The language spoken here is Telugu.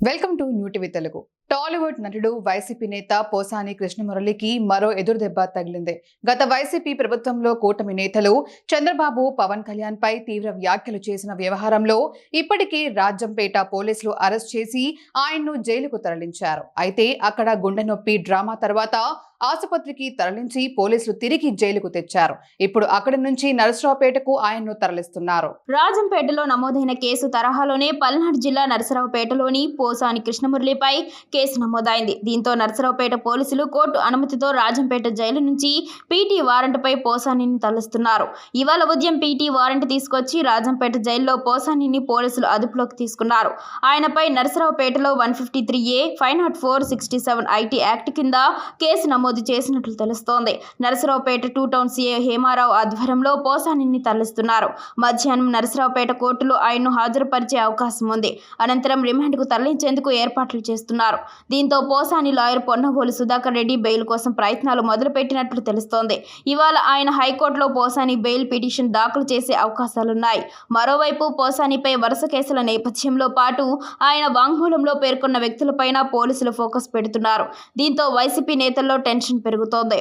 Welcome to new TV Telugu. Tollywood నటుడు వైసీపీ నేత పోసాని కృష్ణమురళికి మరో ఎదురుదెబ్బ తగిలింది. గత వైసీపీ ప్రభుత్వంలో కూటమి నేతలు చంద్రబాబు, పవన్ కళ్యాణ్ పై తీవ్ర వ్యాఖ్యలు చేసిన వ్యవహారంలో ఇప్పటికే రాజంపేట పోలీసులు అరెస్ట్ చేసి ఆయన్ను జైలుకు తరలించారు. అయితే అక్కడ గుండె నొప్పి డ్రామా తర్వాత ఆసుపత్రికి తరలించి పోలీసులు తిరిగి జైలుకు తెచ్చారు. ఇప్పుడు అక్కడి నుంచి నరసరావుపేటకు ఆయన్ను తరలిస్తున్నారు. రాజంపేటలో నమోదైన కేసు తరహాలోనే పల్నాడు జిల్లా నరసరావుపేటలోని పోసాని కృష్ణమురళిపై కేసు నమోదైంది. దీంతో నరసరావుపేట పోలీసులు కోర్టు అనుమతితో రాజంపేట జైలు నుంచి పీటీ వారెంట్పై పోసానిని తరలిస్తున్నారు. ఇవాళ ఉదయం పీటీ వారెంట్ తీసుకొచ్చి రాజంపేట జైల్లో పోసానిని పోలీసులు అదుపులోకి తీసుకున్నారు. ఆయనపై నరసరావుపేటలో 153A, 504, 67 ఐటీ యాక్ట్ కింద కేసు నమోదు చేసినట్లు తెలుస్తోంది. నరసరావుపేట 2 టౌన్ సీఐ హేమారావు ఆధ్వర్యంలో పోసానిని తరలిస్తున్నారు. మధ్యాహ్నం నరసరావుపేట కోర్టులో ఆయన్ను హాజరుపరిచే అవకాశం ఉంది. అనంతరం రిమాండ్కు తరలించేందుకు ఏర్పాట్లు చేస్తున్నారు. దీంతో పోసాని లాయర్ పొన్నవోలు సుధాకర్ రెడ్డి బెయిల్ కోసం ప్రయత్నాలు మొదలుపెట్టినట్లు తెలుస్తోంది. ఇవాళ ఆయన హైకోర్టులో పోసాని బెయిల్ పిటిషన్ దాఖలు చేసే అవకాశాలున్నాయి. మరోవైపు పోసానిపై వరుస కేసుల నేపథ్యంలో పాటు ఆయన వాంగ్మూలంలో పేర్కొన్న వ్యక్తులపైన పోలీసులు ఫోకస్ పెడుతున్నారు. దీంతో వైసీపీ నేతల్లో టెన్షన్ పెరుగుతోంది.